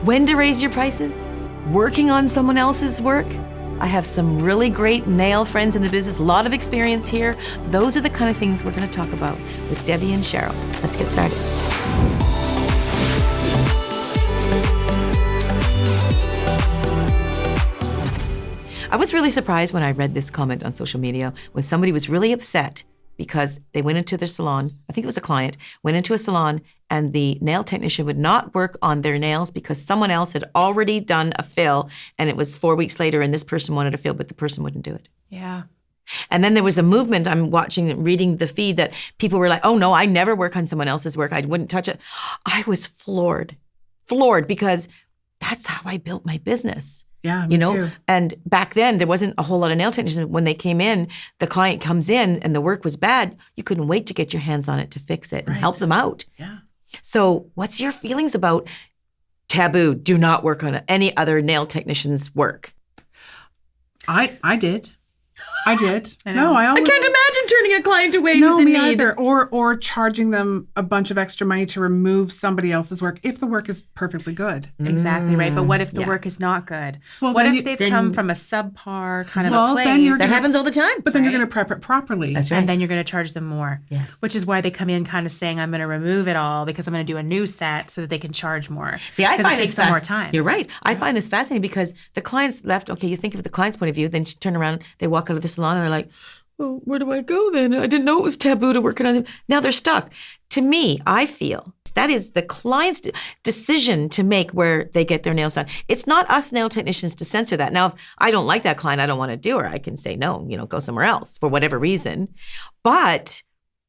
when to raise your prices, working on someone else's work. I have some really great nail friends in the business, a lot of experience here. Those are the kind of things we're going to talk about with Debbie and Cheryl. Let's get started. I was really surprised when I read this comment on social media when somebody was really upset because they went into their salon, I think it was a client, went into a salon and the nail technician would not work on their nails because someone else had already done a fill and it was 4 weeks later and this person wanted a fill, but the person wouldn't do it. Yeah. And then there was a movement, I'm watching, reading the feed that people were like, oh no, I never work on someone else's work. I wouldn't touch it. I was floored because that's how I built my business. Yeah, me too. And back then there wasn't a whole lot of nail technicians. When they came in, the client comes in and the work was bad. You couldn't wait to get your hands on it to fix it and help them out. Yeah. So what's your feelings about taboo? Do not work on any other nail technician's work. I did. I can't imagine turning a client away no, who's in me need. either. Or charging them a bunch of extra money to remove somebody else's work if the work is perfectly good. Exactly right. But what if the work is not good? Well, what if they've come from a subpar kind of a place? That happens all the time. But then you're going to prep it properly. That's right. And then you're going to charge them more. Yes. Which is why they come in kind of saying, I'm going to remove it all because I'm going to do a new set so that they can charge more. See, I find it takes them more time. You're right. I find this fascinating because the client's left, okay, you think of the client's point of view, then you turn around, they walk out of the salon and they're like, well, where do I go then? I didn't know it was taboo to work on them. Now they're stuck. To me, I feel that is the client's decision to make where they get their nails done. It's not us nail technicians to censor that. Now, if I don't like that client, I don't want to do her, I can say no, go somewhere else for whatever reason. But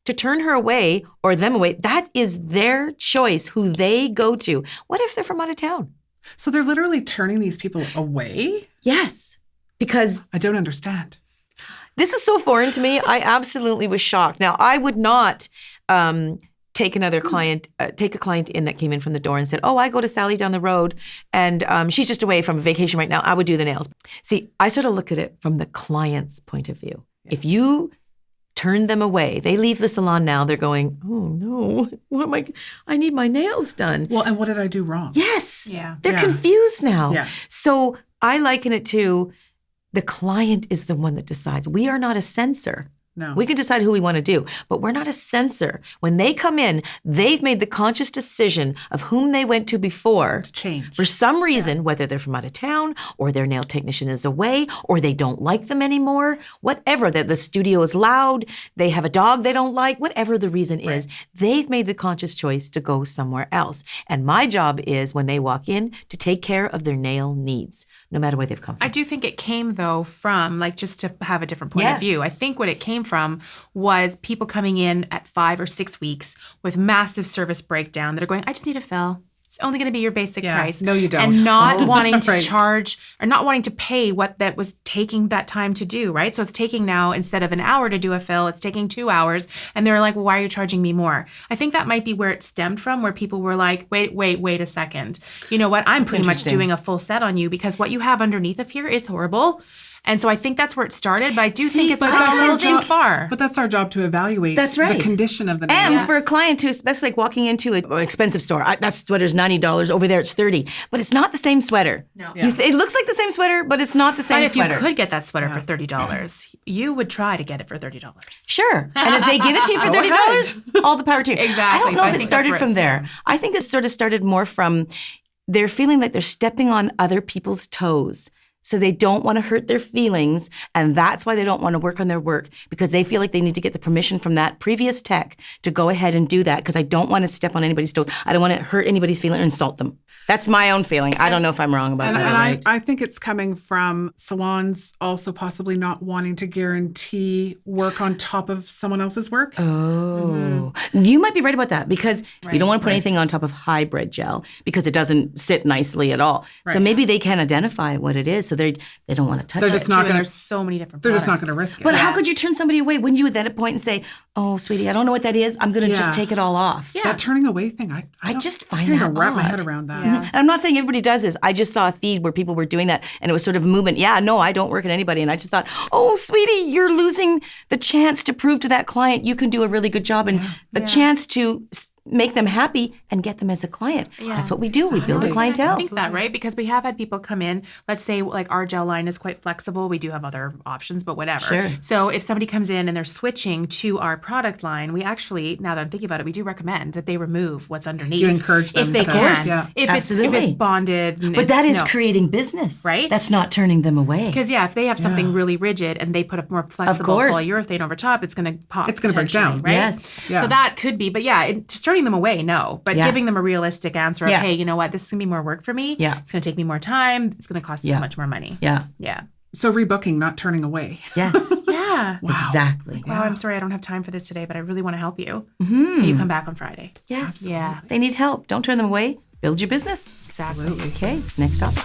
to turn her away or them away, that is their choice, who they go to. What if they're from out of town? So they're literally turning these people away? Yes, because I don't understand. This is so foreign to me. I absolutely was shocked. Now, I would not take a client in that came in from the door and said, oh, I go to Sally down the road and she's just away from vacation right now. I would do the nails. See, I sort of look at it from the client's point of view. Yeah. If you turn them away, they leave the salon now, they're going, oh no, I need my nails done. Well, and what did I do wrong? Yes. Yeah. They're confused now. Yeah. So I liken it to the client is the one that decides. We are not a censor. No. We can decide who we want to do, but we're not a censor. When they come in, they've made the conscious decision of whom they went to before. To change. For some reason, whether they're from out of town or their nail technician is away or they don't like them anymore, whatever, that the studio is loud, they have a dog they don't like, whatever the reason is, they've made the conscious choice to go somewhere else. And my job is when they walk in to take care of their nail needs, no matter where they've come from. I do think it came though from, just to have a different point of view, I think what it came from was people coming in at 5 or 6 weeks with massive service breakdown that are going, I just need a fill. It's only going to be your basic price. No, you don't. And not wanting to charge or not wanting to pay what that was taking that time to do, right? So it's taking now, instead of an hour to do a fill, it's taking 2 hours. And they're like, well, why are you charging me more? I think that might be where it stemmed from, where people were like, wait a second. You know what? I'm pretty much doing a full set on you because what you have underneath of here is horrible. And so I think that's where it started, but I do think it's gone a little too far. But that's our job to evaluate the condition of the nails. And for a client to, especially like walking into an expensive store, that sweater's $90, over there it's $30, but it's not the same sweater. No. It looks like the same sweater, but it's not the same sweater. But if you could get that sweater for $30, you would try to get it for $30. Sure. And if they give it to you for $30, all the power to you. Exactly. I don't know if it started from there. I think it sort of started more from they're feeling like they're stepping on other people's toes. So they don't want to hurt their feelings, and that's why they don't want to work on their work, because they feel like they need to get the permission from that previous tech to go ahead and do that, because I don't want to step on anybody's toes. I don't want to hurt anybody's feeling or insult them. That's my own feeling. I don't know if I'm wrong about that. And I think it's coming from salons also possibly not wanting to guarantee work on top of someone else's work. Oh. You might be right about that, because you don't want to put anything on top of hybrid gel because it doesn't sit nicely at all. Right. So maybe they can identify what it is, so they don't want to touch it. They're just not going to. There's so many different They're products. just not going to risk it. But how could you turn somebody away? Wouldn't you at that point and say, "Oh, sweetie, I don't know what that is. I'm going to just take it all off." Yeah. That turning away thing, I just find that that wrap my odd. head around that. Yeah. And I'm not saying everybody does this. I just saw a feed where people were doing that, and it was sort of a movement. Yeah, no, I don't work at anybody, and I just thought, "Oh, sweetie, you're losing the chance to prove to that client you can do a really good job, and the chance to make them happy and get them as a client. Yeah. That's what we do. We build a I clientele. think that, right? Because we have had people come in, let's say like our gel line is quite flexible. We do have other options, but whatever. Sure. So if somebody comes in and they're switching to our product line, we actually, now that I'm thinking about it, we do recommend that they remove what's underneath. You encourage them if they to- can. Of course, yeah. If Absolutely. it's bonded. And But that is no. creating business. Right? That's not turning them away. Because if they have something really rigid and they put a more flexible course. polyurethane over top, it's going to pop. It's gonna break potentially, down. right? Yes. Yeah. So that could be, but just turning them away, no. But Yeah. giving them a realistic answer of, Yeah. hey, you know what, this is going to be more work for me. Yeah. It's going to take me more time. It's going to cost Yeah. this much more money. Yeah. Yeah. So rebooking, not turning away. Yes. Yeah. Exactly. Wow, I'm sorry I don't have time for this today, but I really want to help you. Can you come back on Friday? Yes. Yeah. They need help. Don't turn them away. Build your business. Exactly. Okay. Next topic.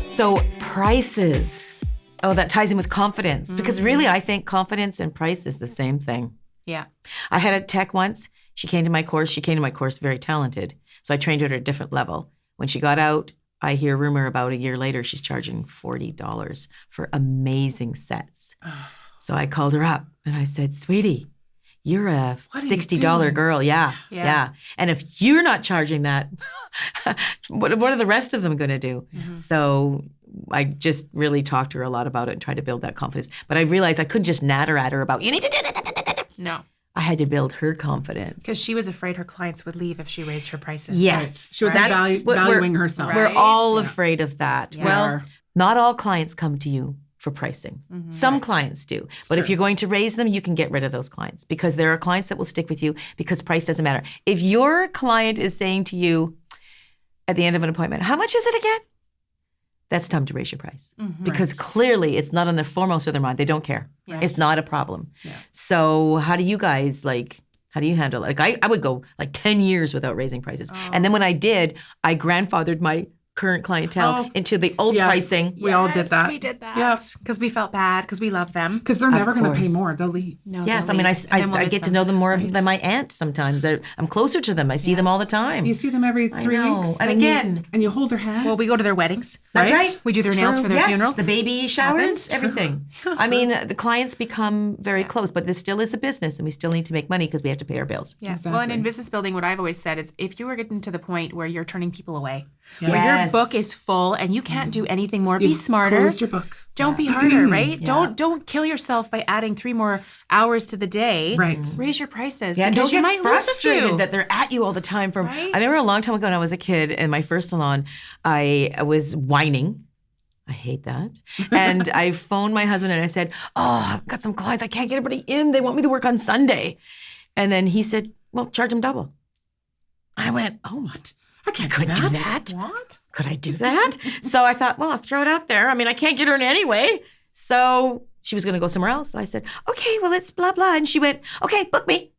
So prices. Oh, that ties in with confidence because really I think confidence and price is the same thing. Yeah. I had a tech once. She came to my course. She came to my course very talented. So I trained her at a different level. When she got out, I hear rumor about a year later, she's charging $40 for amazing sets. So I called her up and I said, sweetie, you're a What are you $60 doing? girl. Yeah. Yeah. And if you're not charging that, what are the rest of them going to do? So I just really talked to her a lot about it and tried to build that confidence. But I realized I couldn't just natter at her about, you need to do that. No. I had to build her confidence. Because she was afraid her clients would leave if she raised her prices. Yes. She was That's what valuing herself. Right. We're all Yeah. afraid of that. Yeah. Well, Are. not all clients come to you for pricing. Some clients do. But if you're going to raise them, you can get rid of those clients because there are clients that will stick with you because price doesn't matter. If your client is saying to you at the end of an appointment, how much is it again? That's time to raise your price because clearly it's not on their foremost of their mind. They don't care. Yeah. It's not a problem. Yeah. So how do you guys how do you handle it? Like I would go like 10 years without raising prices. And then when I did, I grandfathered my current clientele into the old Yes. pricing. We all did that. We did that. Yeah. Because we felt bad because we love them. Because they're never going to pay course. more. They'll leave. No, Yes, they'll I mean, leave, and then we'll I miss get to them. know them more than my aunt sometimes. I'm closer to them. I see them all the time. You see them every 3 know. weeks. And again- and you hold their hands. Well, we go to their weddings. That's right. We do their It's nails true. for their Yes, funerals. the baby showers, Happens. everything. I mean, the clients become very close, but this still is a business, and we still need to make money because we have to pay our bills. Yeah. Exactly. Well, and in business building, what I've always said is if you are getting to the point where you're turning people away, where your Yes. book is full and you can't do anything more, be You've smarter. Closed your book. Don't be harder, right? Don't kill yourself by adding 3 more hours to the day. Right. Raise your prices. Yeah, and because don't you get might lose a frustrated few. that they're at you all the time. Right? I remember a long time ago when I was a kid in my first salon, I was whining. I hate that. And I phoned my husband and I said, oh, I've got some clients. I can't get everybody in. They want me to work on Sunday. And then he said, well, charge them double. I went, oh, what? I can't Could do do that. that? What? Could I do that? So I thought, well, I'll throw it out there. I mean, I can't get her in anyway. So she was going to go somewhere else. So I said, okay, well, it's blah, blah. And she went, okay, book me.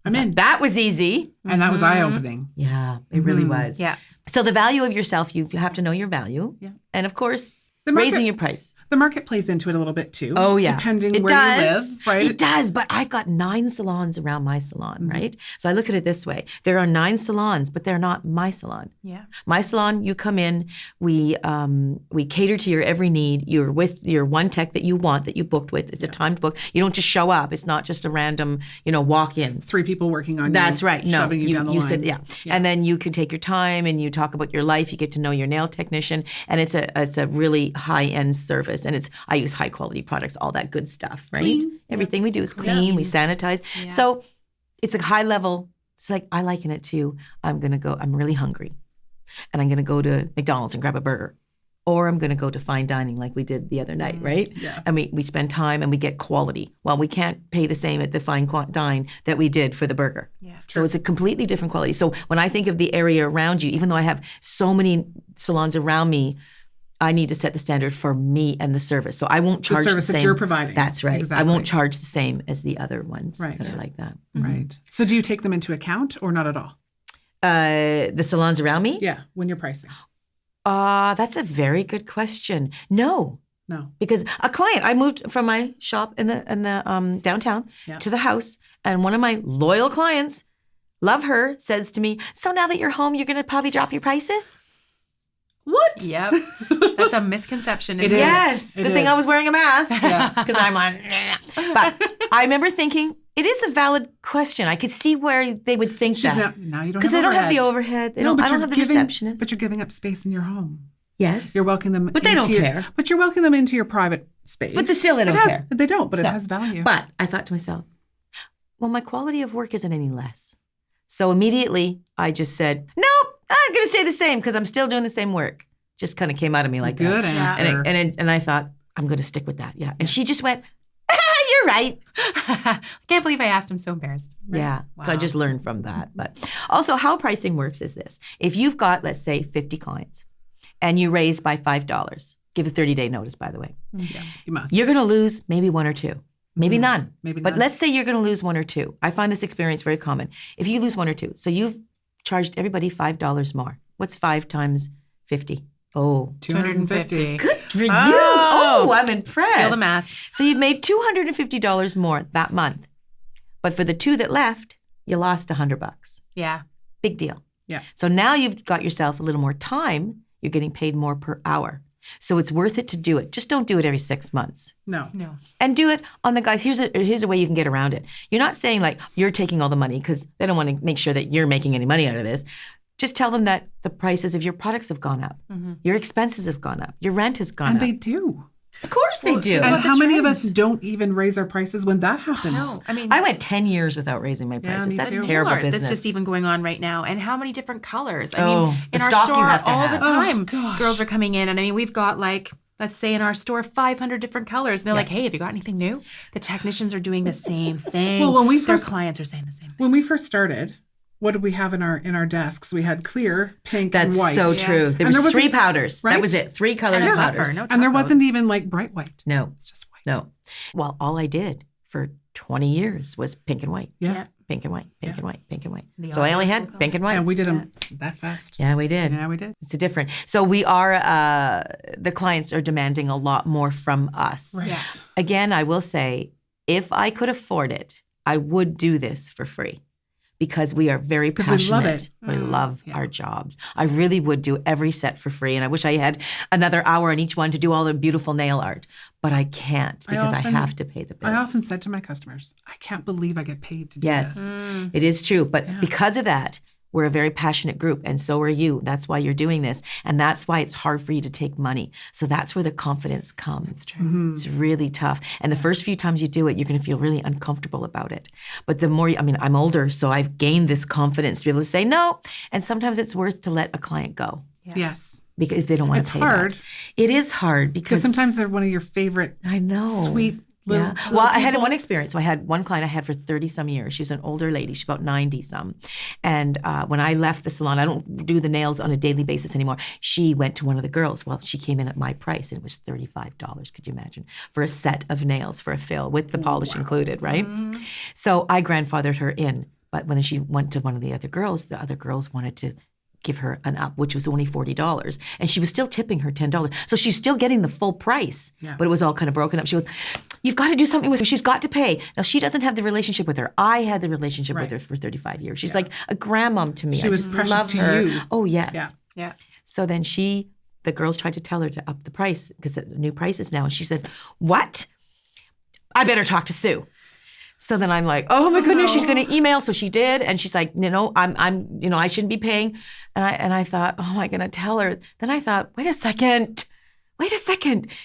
I'm in. That was easy. And that was eye-opening. Yeah, it really was. Yeah. So the value of yourself, you have to know your value. Yeah. And of course, The market- raising your price. The market plays into it a little bit too. Oh, yeah. Depending It where does. you live, right? It does, but I've got 9 salons around my salon, right? So I look at it this way. There are 9 salons, but they're not my salon. Yeah. My salon, you come in, we cater to your every need. You're with your one tech that you want, that you booked with. It's a timed book. You don't just show up. It's not just a random, walk in. 3 people working on you. That's right. No, Shoving you down the line. said, yeah. And then you can take your time and you talk about your life. You get to know your nail technician, and it's a really high end service. And I use high quality products, all that good stuff, right? Clean. Everything we do is clean. We sanitize. Yeah. So it's a high level. It's like I liken it to I'm really hungry, and I'm gonna go to McDonald's and grab a burger. Or I'm going to go to fine dining like we did the other night, right? Yeah. And we spend time and we get quality. Well, we can't pay the same at the fine dine that we did for the burger. Yeah. So it's a completely different quality. So when I think of the area around you, even though I have so many salons around me, I need to set the standard for me and the service. So I won't charge the service that same. you're providing. That's right. Exactly. I won't charge the same as the other ones Right. that are like that. Right. So do you take them into account or not at all? The salons around me? Yeah, when you're pricing. That's a very good question. No. No. Because a client, I moved from my shop in the downtown Yeah. to the house, and one of my loyal clients, love her, says to me, "So now that you're home, you're going to probably drop your prices?" What? Yep. That's a misconception. It Isn't is. Yes. It Good thing is. I was wearing a mask. Yeah. Because I'm like, but I remember thinking, it is a valid question. I could see where they would think that. Now you don't Because have they don't have the overhead. overhead. I don't have the receptionist. But you're giving up space in your home. yes. You're welcoming them. But they don't into your- care. But you're welcoming them into your private space. But still they don't care. They don't, but it No. has value. But I thought to myself, well, my quality of work isn't any less. So immediately I just said, nope, I'm going to stay the same because I'm still doing the same work. Just kind of came out of me like Good that. answer. And I thought, I'm going to stick with that. Yeah. And she just went, you're right. I can't believe I asked. I'm so embarrassed. Yeah. So I Wow. just learned from that. But also how pricing works is this. If you've got, let's say, 50 clients and you raise by $5, give a 30-day notice, by the way. Yeah, you must. You're going to lose maybe one or two, maybe none. Maybe But none. let's say you're going to lose one or two. I find this experience very common. If you lose one or two, so you've charged everybody $5 more. What's 5 times 50? Oh, 250. good for you. Oh. Oh, I'm impressed. Feel the math. So you've made $250 more that month. But for the 2 that left, you lost $100. Yeah. Big deal. Yeah. So now you've got yourself a little more time. You're getting paid more per hour. So it's worth it to do it. Just don't do it every 6 months. No. No. And do it on the guys. Here's a way you can get around it. You're not saying like you're taking all the money because they don't want to make sure that you're making any money out of this. Just tell them that the prices of your products have gone up. Your expenses have gone up. Your rent has gone And up. they do. Of course they do. And the how many of us trends. don't even raise our prices when that happens? No. I mean, I went 10 years without raising my prices. me That's too. terrible Walmart business. That's just even going on right now. And how many different colors? I Oh, mean, the in our stock you store have to all have. the time, Oh, gosh. girls are coming in. And I mean, we've got like, let's say in our store, 500 different colors. And they're like, hey, have you got anything new? The technicians are doing the same thing. Well, when we Their first- clients are saying the same thing. When we first started, what did we have in our desks? We had clear, pink, That's and white. so Yes. true. There And was there 3 wasn't- powders. That right? was it. 3 colors And of a powders. buffer, no And there top coat. wasn't even like bright white. No, It's just white. no. Well, all I did for 20 years was pink and white. Yeah. Pink and white, pink and white, pink and white. The So I only universal had pink and white. And we did them that fast. Yeah, we did. Yeah, we did. It's different. So we are, the clients are demanding a lot more from us. Right. Yeah. Again, I will say, if I could afford it, I would do this for free because we are very 'Cause we passionate. love it. We love Yeah. our jobs. I really would do every set for free. And I wish I had another hour on each one to do all the beautiful nail art. But I can't because I often- have to pay the bills. I often said to my customers, I can't believe I get paid to do Yes, this. it is true. But because of that, we're a very passionate group, and so are you. That's why you're doing this. And that's why it's hard for you to take money. So that's where the confidence comes. It's true. It's really tough. And the first few times you do it, you're going to feel really uncomfortable about it. But the more, I'm older, so I've gained this confidence to be able to say no. And sometimes it's worth to let a client go Yes. because if they don't want It's to pay hard. that. It is hard Because because sometimes they're one of your favorite I know. sweet little, Yeah. little Well, I had people. one experience. So I had one client I had for 30 some years. She was an older lady. She's about 90 some. And when I left the salon, I don't do the nails on a daily basis anymore. She went to one of the girls. Well, she came in at my price and it was $35. Could you imagine? For a set of nails for a fill with the polish included, right? So I grandfathered her in. But when she went to one of the other girls wanted to give her an up, which was only $40. And she was still tipping her $10. So she's still getting the full price, but it was all kind of broken up. She goes, you've got to do something with her. She's got to pay. Now, she doesn't have the relationship with her. I had the relationship with her for 35 years. She's like a grandmom to me. She I was just precious love to her. you. Oh, yes. Yeah. Yeah. So then the girls tried to tell her to up the price because the new price is now. And she said, what? I better talk to Sue. So then I'm like, oh my goodness, she's going to email. So she did, and she's like, I shouldn't be paying. And I thought, oh, am I going to tell her? Then I thought, wait a second.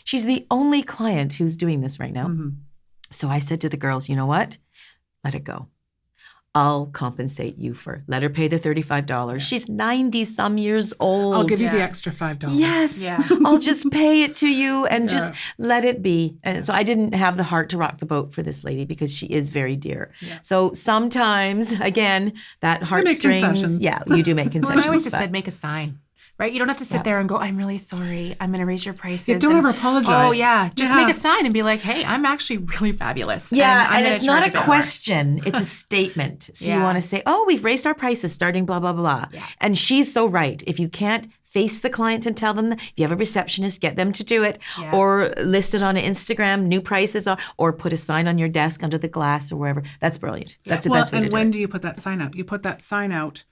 She's the only client who's doing this right now. So I said to the girls, you know what? Let it go. I'll compensate you let her pay the $35. She's 90 some years old. I'll give you the extra $5. Yes. Yeah. I'll just pay it to you and just let it be. And so I didn't have the heart to rock the boat for this lady because she is very dear. Yeah. So sometimes, again, that make heartstrings. concessions. Yeah, you do make Well, concessions. I always just but- said make a sign. Right? You don't have to sit there and go, I'm really sorry. I'm going to raise your prices. Yeah, don't and- ever apologize. Oh, yeah. Just Yeah. make a sign and be like, hey, I'm actually really fabulous. Yeah, I'm and gonna it's not charge a bit more." question, it's a statement. So you Yeah. want to say, oh, we've raised our prices starting blah, blah, blah. Yeah. And she's so right. If you can't face the client and tell them, if you have a receptionist, get them to do it, Yeah. or list it on Instagram, new prices, or put a sign on your desk under the glass or wherever. That's brilliant. That's the best way to and do when it. do you put that sign out? You put that sign out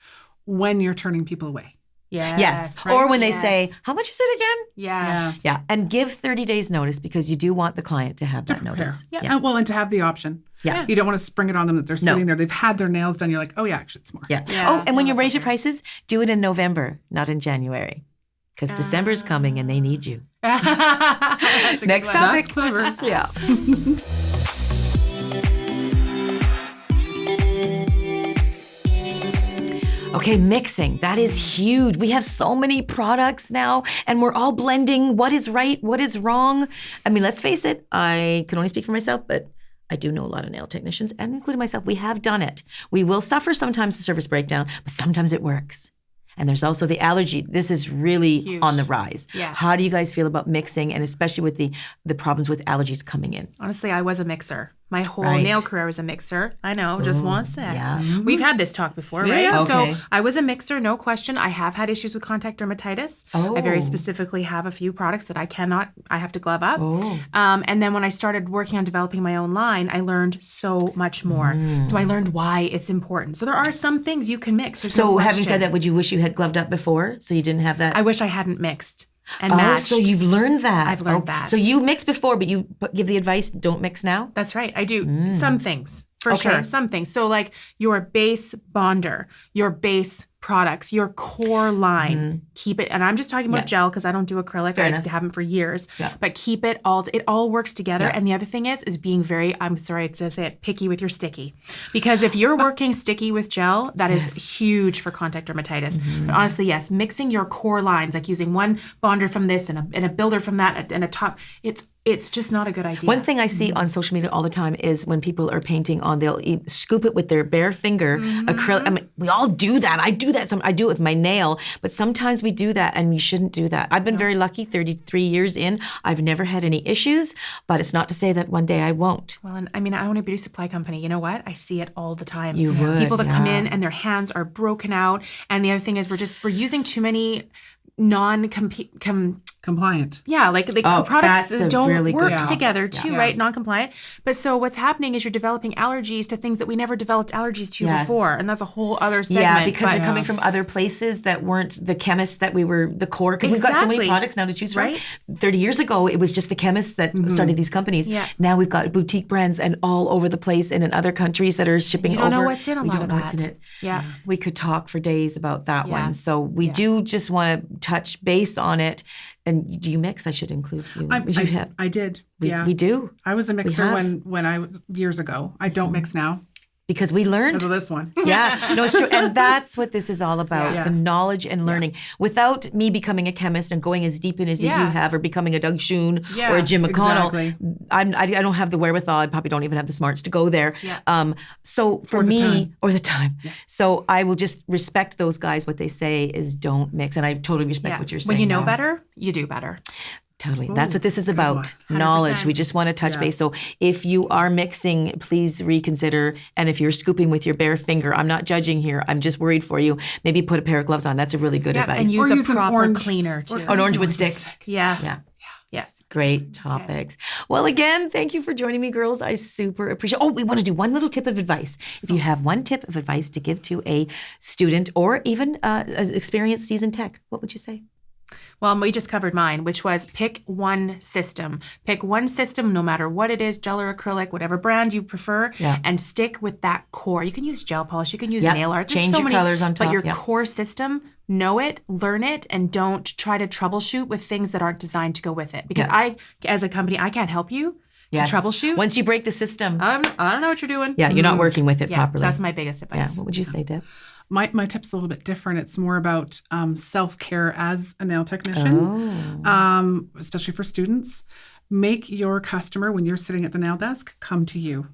when you're turning people away. Yes. Right? Or when they say, how much is it again? Yes. Yeah. And give 30 days notice because you do want the client to have that Prepare. notice. Yeah. And to have the option. Yeah. You don't want to spring it on them that they're sitting there. They've had their nails done. You're like, oh yeah, actually it's more. Yeah. Yeah. Oh, and when No, you that's raise your okay. prices, do it in November, not in January. Because December's coming and they need you. That's a good Next one. topic. That's clever. Yeah. Okay, mixing. That is huge. We have so many products now, and we're all blending what is right, what is wrong. I mean, let's face it, I can only speak for myself, but I do know a lot of nail technicians, and including myself, we have done it. We will suffer sometimes a service breakdown, but sometimes it works. And there's also the allergy. This is really Huge. on the rise. Yeah. How do you guys feel about mixing, and especially with the problems with allergies coming in? Honestly, I was a mixer. My whole Right. nail career was a mixer. I know, just one sec. yeah. We've had this talk before, right? Yeah. Okay. So I was a mixer, no question. I have had issues with contact dermatitis. I very specifically have a few products that I have to glove up. And then when I started working on developing my own line, I learned so much more. So I learned why it's important. So there are some things you can mix. There's no So having question. said that, would you wish you had gloved up before so you didn't have that? I wish I hadn't mixed and matched. so you've learned that. I've learned that. So you mixed before, but you give the advice, don't mix now? That's right. I do some things for Okay. sure. Some things. So like your base bonder, your base products, your core line, keep it. And I'm just talking about gel because I don't do acrylic. Fair I enough. haven't for years. Yeah. But keep it all. It all works together. And the other thing is being very. I'm sorry to say it. Picky with your sticky, because if you're working sticky with gel, that is huge for contact dermatitis. But honestly, yes, mixing your core lines, like using one bonder from this and a builder from that and a top. It's just not a good idea. One thing I see on social media all the time is when people are painting on, they'll scoop it with their bare finger, acrylic. I mean, we all do that. I do that. I do it with my nail, but sometimes we do that and you shouldn't do that. I've been very lucky, 33 years in. I've never had any issues, but it's not to say that one day I won't. Well, and I mean, I own a beauty supply company. You know what? I see it all the time. You would, People that come yeah. in and their hands are broken out. And the other thing is we're using too many Compliant. like products that's a that don't really work good together too, right? Non-compliant. But so what's happening is you're developing allergies to things that we never developed allergies to Yes. before. And that's a whole other segment. Yeah, because but- they're coming from other places that weren't the chemists that we were the core. Because we've got so many Exactly. products now to choose from. Right. 30 years ago, it was just the chemists that started these companies. Yeah. Now we've got boutique brands and all over the place and in other countries that are shipping You don't over. know what's in a we lot don't of know what's in that. it. Yeah. We could talk for days about that Yeah. one. So we do just want to touch base on it. And do you mix? I should include you. I did. We do. I was a mixer have. when I years ago. I don't mix now Because we learned. because of this one. Yeah, no, it's true. And that's what this is all about, Yeah. the knowledge and learning. Without me becoming a chemist and going as deep in as you Yeah. have, or becoming a Doug Schoon Yeah, or a Jim McConnell, exactly. I don't have the wherewithal. I probably don't even have the smarts to go there. Yeah. So for Or the me, time. or the time. So I will just respect those guys. What they say is don't mix. And I totally respect what you're saying. When you know now. better, you do better. Totally. That's what this is about. 100%. Knowledge. We just want to touch base. So if you are mixing, please reconsider. And if you're scooping with your bare finger, I'm not judging here. I'm just worried for you. Maybe put a pair of gloves on. That's a really good Yeah, advice. and use Or a use an proper orange- cleaner too. An orange wood stick. Yeah. Yeah. Yes. Great topics. Well, again, thank you for joining me, girls. I super appreciate. Oh, we want to do one little tip of advice. If you have one tip of advice to give to a student or even an experienced seasoned tech, what would you say? Well, we just covered mine, which was pick one system. Pick one system, no matter what it is, gel or acrylic, whatever brand you prefer, and stick with that core. You can use gel polish, you can use nail art. There's Change so your many, colors on top. But your core system, know it, learn it, and don't try to troubleshoot with things that aren't designed to go with it. Because I, as a company, I can't help you to troubleshoot. Once you break the system, I don't know what you're doing. you're not working with it properly. So that's my biggest advice. What would you say, Deb? My tip's a little bit different. It's more about self-care as a nail technician, especially for students. Make your customer, when you're sitting at the nail desk, come to you.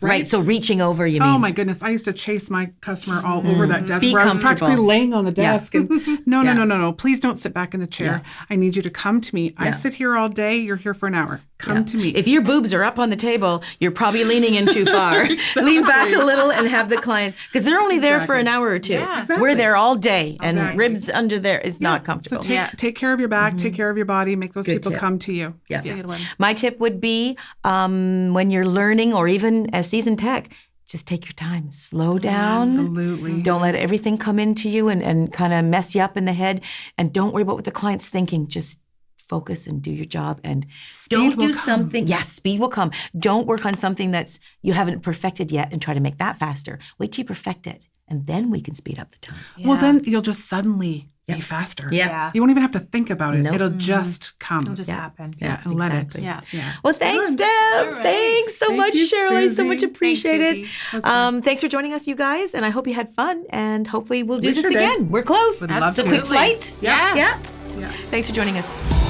Right. So reaching over, you mean? Oh my goodness. I used to chase my customer all over that desk Be where I was comfortable. practically laying on the desk. And no. Please don't sit back in the chair. Yeah. I need you to come to me. I sit here all day. You're here for an hour. Come to me. If your boobs are up on the table, you're probably leaning in too far. Lean back a little and have the client, because they're only there for an hour or two. Yeah. Exactly. We're there all day, and Exactly. ribs under there is not So comfortable. take care of your back, take care of your body, make those people tip. come to you. Yeah. That's a good one. My tip would be when you're learning, or even as seasoned tech, just take your time, slow down. Absolutely. Don't let everything come into you and kind of mess you up in the head. And don't worry about what the client's thinking. Just focus and do your job, and don't do something. Yes, speed will come. Don't work on something that's you haven't perfected yet and try to make that faster. Wait till you perfect it, and then we can speed up the time. Yeah. Well, then you'll just suddenly be faster. Yeah. You won't even have to think about it. Nope. It'll just come. It'll just happen. Yeah, and let it. exactly. Yeah. Yeah. Well, thanks, Deb. right. Thanks so much, you, Cheryl. I so much Suzie. appreciate Thanks, it. Suzie. Thanks for joining us, you guys, and I hope you had fun. And hopefully we'll do We this sure did. again. We're close. Would love It's a to. quick flight. Yeah. Yeah. Yeah. Thanks for joining us.